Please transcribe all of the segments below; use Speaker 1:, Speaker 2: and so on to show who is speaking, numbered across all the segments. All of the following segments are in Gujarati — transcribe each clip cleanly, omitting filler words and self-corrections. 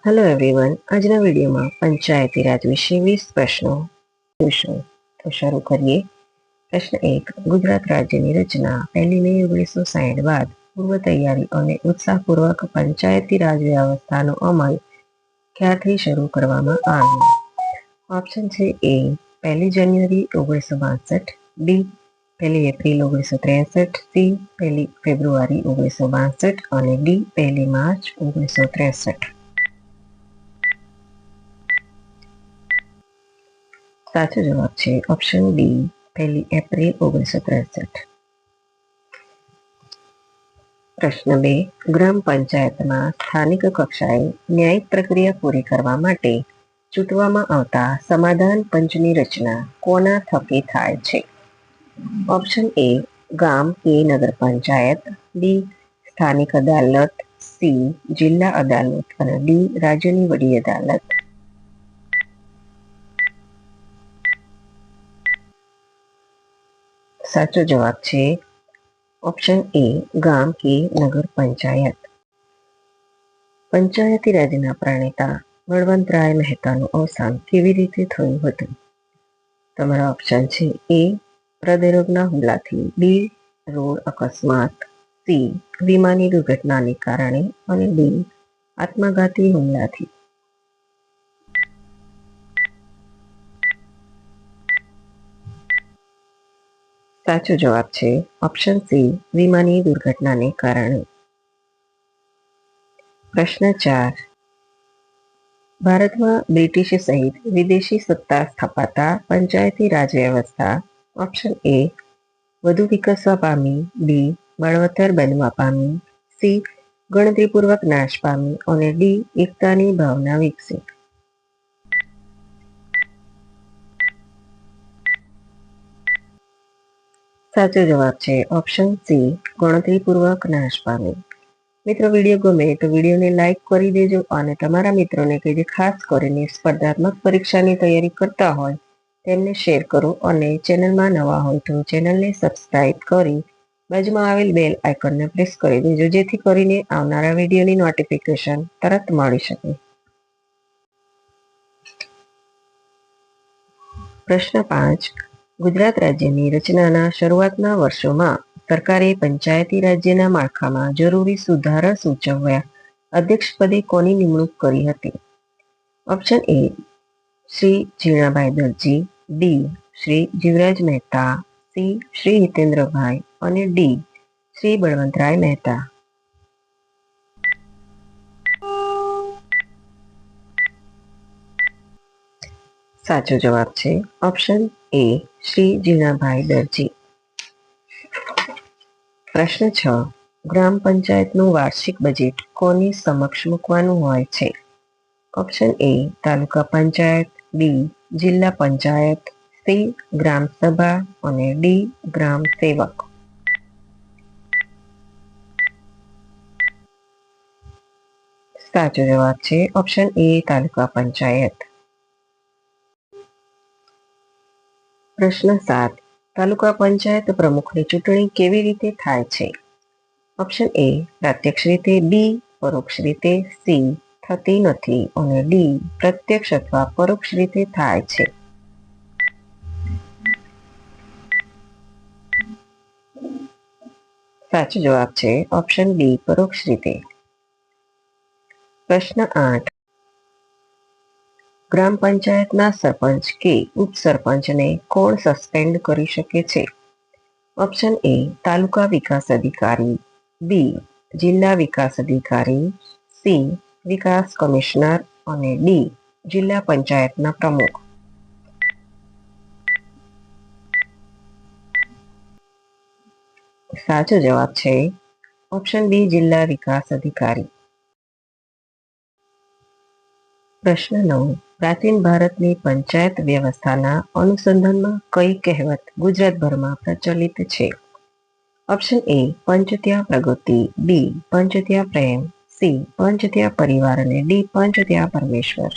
Speaker 1: હેલો એવરીવન, આજના વિડીયોમાં પંચાયતી રાજ વિશે 20 પ્રશ્નો જોઈશું. તો શરૂ કરીએ. પ્રશ્ન 1. ગુજરાત રાજ્યની રચના 1 મે 1960 બાદ પૂર્વ તૈયારી અને ઉત્સાહપૂર્વક પંચાયતી રાજ વ્યવસ્થાનો અમલ ક્યારથી શરૂ કરવામાં આવ્યો? ઓપ્શન છે એ 1 જાન્યુઆરી 1962, બી 1 એપ્રિલ 1963, સી 1 ફેબ્રુઆરી 1962 અને ડી 1 માર્ચ 1963. સાચો જવાબ છે ઓપ્શન ડી 1 એપ્રિલ 1963. પ્રશ્ન 2. ગ્રામ પંચાયતમાં સ્થાનિક કક્ષાએ ન્યાયિક પ્રક્રિયા પૂરી કરવા માટે ચૂંટવામાં આવતા સમાધાન પંચની રચના કોના થકી થાય છે? ઓપ્શન એ ગામ કે નગર પંચાયત, બી સ્થાનિક અદાલત, સી જિલ્લા અદાલત અને ડી રાજ્યની વડી અદાલત. સાચો જવાબ છે ઓપ્શન એ ગામ કે નગર પંચાયત. પંચાયતી રાજના પ્રણેતા બળવંતરાય મહેતાનું અવસાન કેવી રીતે થયું હતું? તમારા ઓપ્શન છે એ હૃદયરોગના હુમલાથી, બી રોડ અકસ્માત, સી વિમાની દુર્ઘટનાને કારણે અને ડી આત્મઘાતી હુમલાથી. સાચો જવાબ છે ઓપ્શન સી વિમાની દુર્ઘટનાને કારણે. પ્રશ્ન 4. ભારતમાં બ્રિટિશ સહિત વિદેશી સત્તા સ્થાપતા પંચાયતી રાજ વ્યવસ્થા ઓપ્શન એ વધુ વિકસવા પામી, બી બળવત્તર બનવા પામી, સી ગણતરીપૂર્વક નાશ પામી અને ડી એકતાની ભાવના વિકસી. સાચો જવાબ છે ઓપ્શન સી ગણતરીપૂર્વક નાશ પામી. મિત્રો, વિડીયો ગમે તો વિડીયોને લાઈક કરી દેજો અને તમારા મિત્રોને કે જે ખાસ કરીને સ્પર્ધાત્મક પરીક્ષાની તૈયારી કરતા હોય તેમને શેર કરો અને ચેનલમાં નવા હોય તો ચેનલને સબસ્ક્રાઇબ કરી બાજુમાં આવેલ બેલ આઇકોનને પ્રેસ કરી દેજો, જેથી કરીને આવનારા વિડીયોની નોટિફિકેશન તરત મળી શકે. પ્રશ્ન 5. ગુજરાત રાજ્યની રચનાના શરૂઆતના વર્ષોમાં સરકારે પંચાયતી રાજ્યના માળખામાં જરૂરી સુધારા સૂચવ્યા અધ્યક્ષપદે કોની નિમણૂક કરી હતી? Option A Shri Jhinabhai Darji, B Shri Jivraj Mehta, C Shri Hitendrabhai અને ડી શ્રી બળવંતરાય મહેતા. સાચો જવાબ છે ઓપ્શન એ શ્રી ઝીણાભાઈ દરજી. પ્રશ્ન 6. ગ્રામ પંચાયતનું વાર્ષિક બજેટ કોની સમક્ષ મૂકવાનું હોય છે? ઓપ્શન એ તાલુકા પંચાયત, બી જિલ્લા પંચાયત, સી ગ્રામ સભા અને ડી ગ્રામ સેવક. સાચો જવાબ છે ઓપ્શન એ તાલુકા પંચાયત. પ્રશ્ન 7. તાલુકા પંચાયત પ્રમુખની ચૂંટણી કેવી રીતે થાય છે? ઓપ્શન એ પ્રત્યક્ષ રીતે, બી પરોક્ષ રીતે, સી થતી નથી અને ડી પ્રત્યક્ષ અથવા પરોક્ષ રીતે થાય છે. સાચો જવાબ છે ઓપ્શન બી પરોક્ષ રીતે. પ્રશ્ન 8. ગ્રામ પંચાયતના સરપંચ કે ઉપસરપંચને કોણ સસ્પેન્ડ કરી શકે છે? ઓપ્શન એ તાલુકા વિકાસ અધિકારી, બી જિલ્લા વિકાસ અધિકારી, સી વિકાસ કમિશનર અને ડી જિલ્લા પંચાયતના પ્રમુખ. સાચો જવાબ છે ઓપ્શન બી જિલ્લા વિકાસ અધિકારી. પ્રશ્ન 9. પ્રાચીન ભારતની પંચાયત વ્યવસ્થાના અનુસંધાનમાં કઈ કહેવત ગુજરાતભરમાં પ્રચલિત છે? ઓપ્શન એ પંચ ત્યાં પ્રગતિ, બી પંચ ત્યાં પ્રેમ, સી પંચ ત્યાં પરિવાર અને ડી પંચ ત્યાં પરમેશ્વર.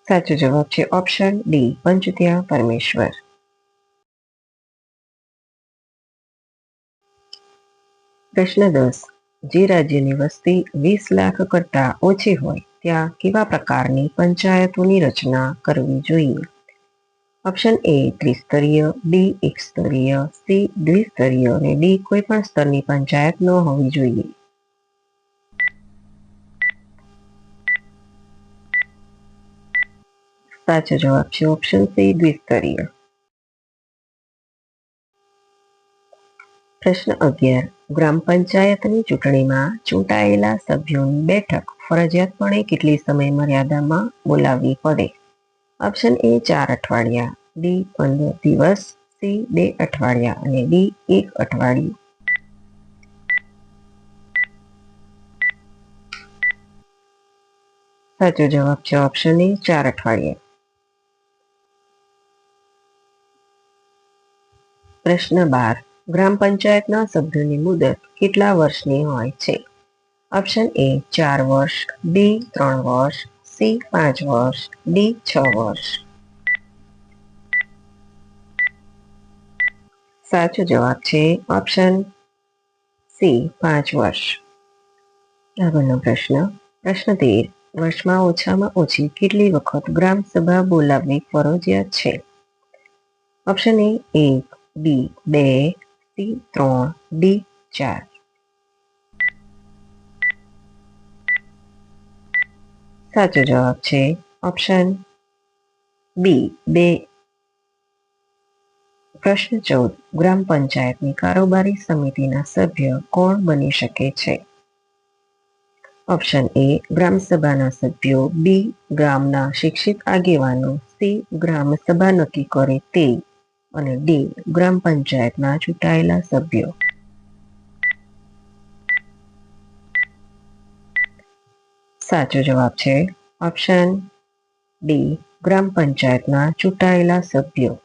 Speaker 1: સાચો જવાબ છે ઓપ્શન ડી પંચ ત્યાં પરમેશ્વર. પ્રશ્ન 10. જે રાજ્યની વસ્તી 20 લાખ કરતા ઓછી હોય ત્યાં કેવા પ્રકારની પંચાયતોની રચના કરવી જોઈએ? ઓપ્શન એ ત્રિસ્તરીય, બી એકસ્તરીય, સી દ્વિસ્તરીય અને ડી કોઈ પણ સ્તરની પંચાયત ન હોવી જોઈએ. સાચો જવાબ છે ઓપ્શન સી દ્વિસ્તરીય. પ્રશ્ન 11. ગ્રામ પંચાયતની ચૂંટણીમાં ચૂંટાયેલા સભ્યોની બેઠક ફરજિયાતપણે કેટલી સમય મર્યાદામાં બોલાવવી પડે? ઓપ્શન એ 4 અઠવાડિયા, બી 15 દિવસ, સી 2 અઠવાડિયા અને ડી 1 અઠવાડિયું. સાચો જવાબ છે ઓપ્શન એ 4 અઠવાડિયા. પ્રશ્ન 12. ગ્રામ પંચાયતના સભ્યોની મુદત કેટલા વર્ષની હોય છે? ઓપ્શન એ 4 વર્ષ, બી 3 વર્ષ, સી 5 વર્ષ, ડી 6 વર્ષ. સાચો જવાબ છે ઓપ્શન સી 5 વર્ષ. આગળનો પ્રશ્ન 13. વર્ષમાં ઓછામાં ઓછી કેટલી વખત ગ્રામ સભા બોલાવવી ફરજિયાત છે? Option A 1, B 2, C 3, D 4. સાચો જવાબ છે ઓપ્શન બી 2. પ્રશ્ન 14. ગ્રામ પંચાયતની કારોબારી સમિતિના સભ્ય કોણ બની શકે છે? ઓપ્શન એ ગ્રામસભાના સભ્યો, બી ગામના શિક્ષિત આગેવાનો, સી ગ્રામ સભા નક્કી કરે તે અને ડી ગ્રામ પંચાયતના ચૂંટાયેલા સભ્યો. સાચો જવાબ છે ઓપ્શન ડી ગ્રામ પંચાયતના ચૂંટાયેલા સભ્યો.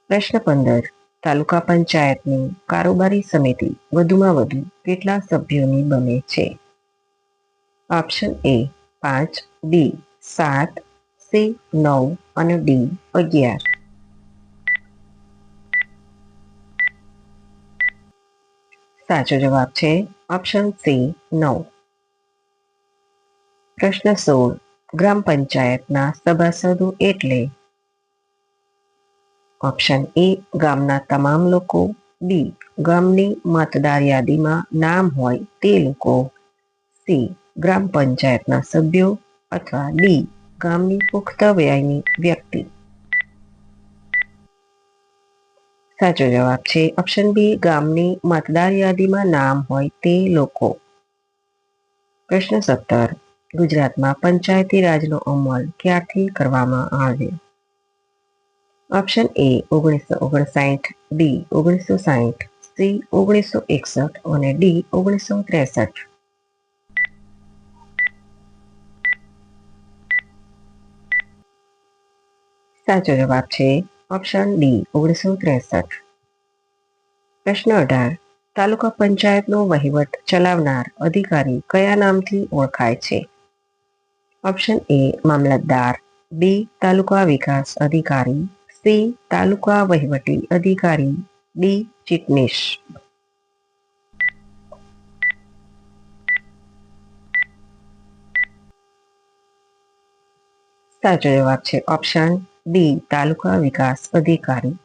Speaker 1: પ્રશ્ન 15. તાલુકા પંચાયતની કારોબારી સમિતિ વધુમાં વધુ કેટલા સભ્યોની બને છે? ઓપ્શન એ 5, બી 7, સી 9 અને ડી 11. સાચો જવાબ છે ઓપ્શન સી 9. પ્રશ્ન 16. ગ્રામ પંચાયતના સભાસદો એટલે? ઓપ્શન એ ગામના તમામ લોકો, બી ગામની મતદાર યાદીમાં નામ હોય તે લોકો, સી ગ્રામ પંચાયતના સભ્યો અથવા ડી ગામની પુખ્ત વયની વ્યક્તિ. સાચો જવાબ છે ઓપ્શન બી ગામની મતદાર યાદીમાં નામ હોય તે લોકો. પ્રશ્ન 17. ગુજરાતમાં પંચાયતી રાજનો અમલ ક્યારથી કરવામાં આવ્યો? ઓપ્શન એ 1959, બી 1960, સી 1961 અને ડી 1963. સાચો જવાબ છે ઓપ્શન ડી 1963. પ્રશ્ન 18. તાલુકા પંચાયતનો વહીવટ ચલાવનાર અધિકારી કયા નામથી ઓળખાય છે? ઓપ્શન એ મામલતદાર, બી તાલુકા વિકાસ અધિકારી, સી તાલુકા વહીવટી અધિકારી, ડી ચીટનીશ. સાચો જવાબ છે ઓપ્શન ડી તાલુકા વિકાસ અધિકારી.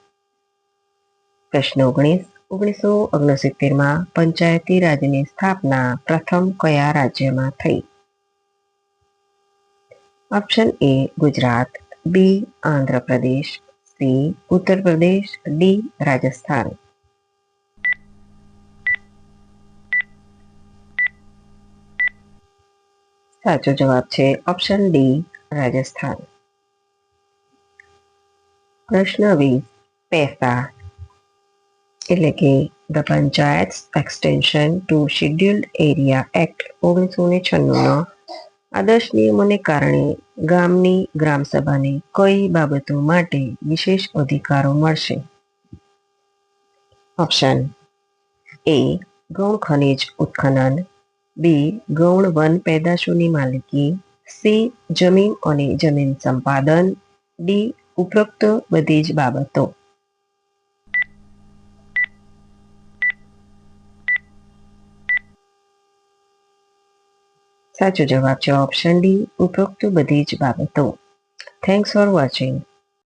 Speaker 1: પ્રશ્ન 19. 1969માં પંચાયતી રાજની સ્થાપના પ્રથમ કયા રાજ્યમાં થઈ? Option A Gujarat, B Andhra Pradesh, C Uttar Pradesh, D Rajasthan. સાચો જવાબ છે ઓપ્શન ડી રાજસ્થાન. પ્રશ્ન 20. પેસા એટલે કે the Panchayat extension to scheduled area act 1996નો આદર્શ નિયમોને કારણે ગામની ગ્રામસભાને કઈ બાબતો માટે વિશેષ અધિકારો મળશે? ઓપ્શન એ ગૌણ ખનિજ ઉત્ખનન, બી ગૌણ વન પેદાશોની માલિકી, સી જમીન અને જમીન સંપાદન, ડી ઉપરોક્ત બધી જ બાબતો. સાચો જવાબ છે ઓપ્શન ડી, ઉપરોક્ત બધી જ બાબતો. Thanks for watching.